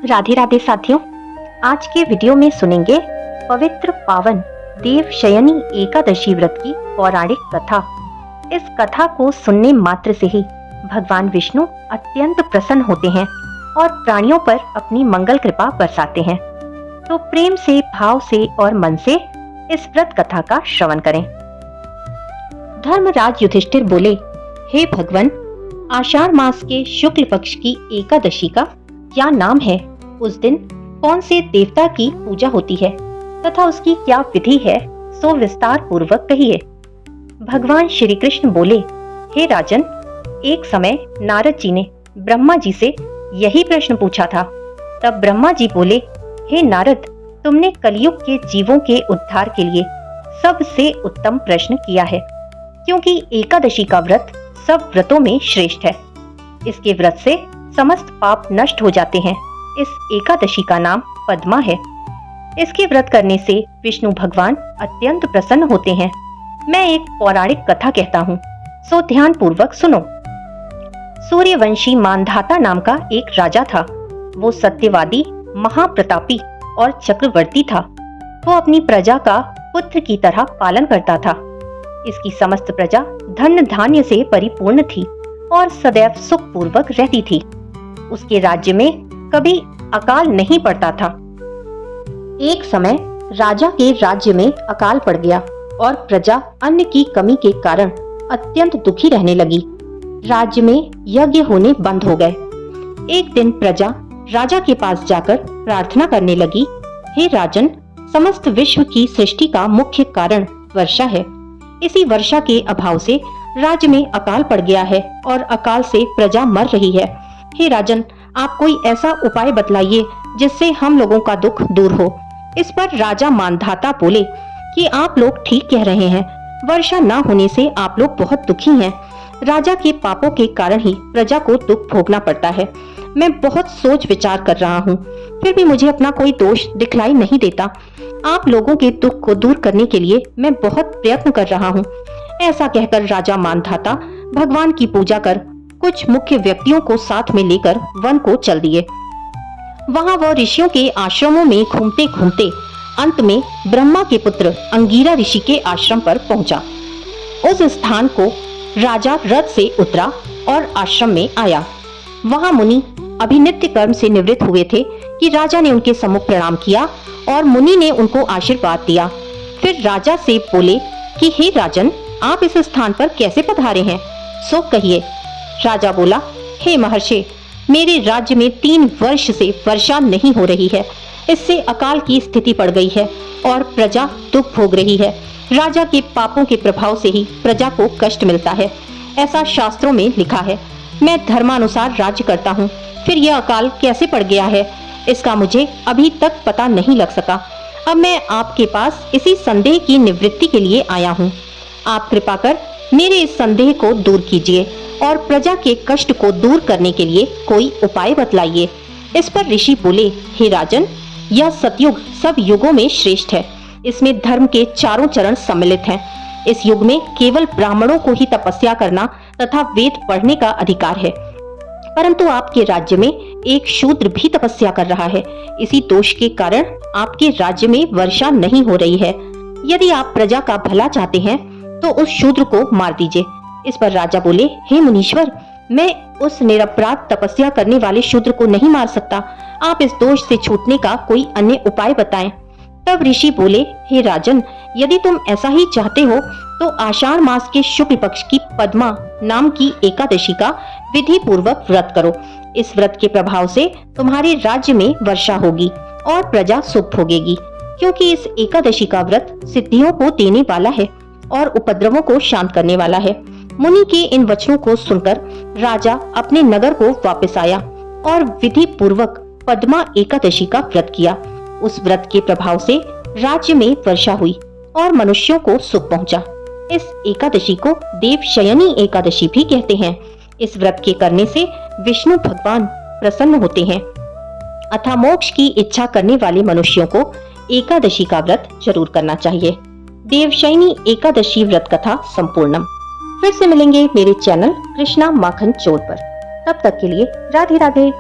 राधे राधे साथियों, आज के वीडियो में सुनेंगे पवित्र पावन देवशयनी एकादशी व्रत की पौराणिक कथा। इस कथा को सुनने मात्र से ही भगवान विष्णु अत्यंत प्रसन्न होते हैं और प्राणियों पर अपनी मंगल कृपा बरसाते हैं। तो प्रेम से, भाव से और मन से इस व्रत कथा का श्रवण करें। धर्मराज युधिष्ठिर बोले, हे भगवान, आषाढ़ मास के शुक्ल पक्ष की एकादशी का क्या नाम है? उस दिन कौन से देवता की पूजा होती है तथा उसकी क्या विधि है, सो विस्तार पूर्वक कहिए। भगवान श्री कृष्ण बोले, हे राजन, एक समय नारद जी ने ब्रह्मा जी से यही प्रश्न पूछा था। तब ब्रह्मा जी बोले, हे नारद, तुमने कलयुग के जीवों के उद्धार के लिए सबसे उत्तम प्रश्न किया है, क्योंकि एकादशी का व्रत सब व्रतों में श्रेष्ठ है। इसके व्रत से समस्त पाप नष्ट हो जाते हैं। इस एकादशी का नाम पद्मा है। इसके व्रत करने से विष्णु भगवान अत्यंत प्रसन्न होते हैं। मैं एक पौराणिक कथा कहता हूँ, सो ध्यान पूर्वक सुनो। सूर्यवंशी मानधाता नाम का एक राजा था। वो सत्यवादी, महाप्रतापी और चक्रवर्ती था। वो अपनी प्रजा का पुत्र की तरह पालन करता था। इसकी समस्त प्रजा धन धान्य से परिपूर्ण थी और सदैव सुख पूर्वक रहती थी। उसके राज्य में कभी अकाल नहीं पड़ता था। एक समय राजा के राज्य में अकाल पड़ गया और प्रजा अन्न की कमी के कारण अत्यंत दुखी रहने लगी। राज्य में यज्ञ होने बंद हो गए। एक दिन प्रजा राजा के पास जाकर प्रार्थना करने लगी, हे राजन, समस्त विश्व की सृष्टि का मुख्य कारण वर्षा है। इसी वर्षा के अभाव से राज्य में अकाल पड़ गया है और अकाल से प्रजा मर रही है। हे राजन, आप कोई ऐसा उपाय बतलाइए जिससे हम लोगों का दुख दूर हो। इस पर राजा मानधाता बोले कि आप लोग ठीक कह रहे हैं, वर्षा न होने से आप लोग बहुत दुखी हैं। राजा के पापों के कारण ही प्रजा को दुख भोगना पड़ता है। मैं बहुत सोच विचार कर रहा हूँ, फिर भी मुझे अपना कोई दोष दिखलाई नहीं देता। आप लोगों के दुख को दूर करने के लिए मैं बहुत प्रयत्न कर रहा हूँ। ऐसा कहकर राजा मानधाता भगवान की पूजा कर कुछ मुख्य व्यक्तियों को साथ में लेकर वन को चल दिए। वहां वह ऋषियों के आश्रमों में घूमते घूमते अंत में ब्रह्मा के पुत्र अंगीरा ऋषि के आश्रम पर पहुंचा। उस स्थान को राजा रथ से उतरा और आश्रम में आया। वहां मुनि अभी नित्य कर्म से निवृत्त हुए थे कि राजा ने उनके सम्मुख प्रणाम किया और मुनि ने उनको आशीर्वाद दिया। फिर राजा से बोले कि हे राजन, आप इस स्थान पर कैसे पधारे हैं, सो कहिए। राजा बोला, हे महर्षि, मेरे राज्य में 3 वर्ष से वर्षा नहीं हो रही है। इससे अकाल की स्थिति पड़ गई है और प्रजा दुख भोग रही है। राजा के पापों के प्रभाव से ही प्रजा को कष्ट मिलता है, ऐसा शास्त्रों में लिखा है। मैं धर्मानुसार राज्य करता हूँ, फिर यह अकाल कैसे पड़ गया है, इसका मुझे अभी तक पता नहीं लग सका। अब मैं आपके पास इसी संदेह की निवृत्ति के लिए आया हूँ। आप कृपा कर मेरे इस संदेह को दूर कीजिए और प्रजा के कष्ट को दूर करने के लिए कोई उपाय बतलाइए। इस पर ऋषि बोले, हे राजन, यह सतयुग सब युगों में श्रेष्ठ है। इसमें धर्म के चारों चरण सम्मिलित हैं। इस युग में केवल ब्राह्मणों को ही तपस्या करना तथा वेद पढ़ने का अधिकार है, परंतु आपके राज्य में एक शूद्र भी तपस्या कर रहा है। इसी दोष के कारण आपके राज्य में वर्षा नहीं हो रही है। यदि आप प्रजा का भला चाहते हैं तो उस शूद्र को मार दीजिए। इस पर राजा बोले, हे मुनीश्वर, मैं उस निरपराध तपस्या करने वाले शूद्र को नहीं मार सकता। आप इस दोष से छूटने का कोई अन्य उपाय बताएं। तब ऋषि बोले, हे राजन, यदि तुम ऐसा ही चाहते हो तो आषाढ़ मास के शुक्ल पक्ष की पद्मा नाम की एकादशी का विधि पूर्वक व्रत करो। इस व्रत के प्रभाव से तुम्हारे राज्य में वर्षा होगी और प्रजा सुख भोगेगी, क्योंकि इस एकादशी का व्रत सिद्धियों को देने वाला है और उपद्रवों को शांत करने वाला है। मुनि के इन वचनों को सुनकर राजा अपने नगर को वापस आया और विधि पूर्वक पद्मा एकादशी का व्रत किया। उस व्रत के प्रभाव से राज्य में वर्षा हुई और मनुष्यों को सुख पहुंचा। इस एकादशी को देवशयनी एकादशी भी कहते हैं। इस व्रत के करने से विष्णु भगवान प्रसन्न होते हैं। अतः मोक्ष की इच्छा करने वाले मनुष्यों को एकादशी का व्रत जरूर करना चाहिए। देवशयनी एकादशी व्रत कथा संपूर्णम। फिर से मिलेंगे मेरे चैनल कृष्णा माखन चोर पर। तब तक के लिए राधे राधे।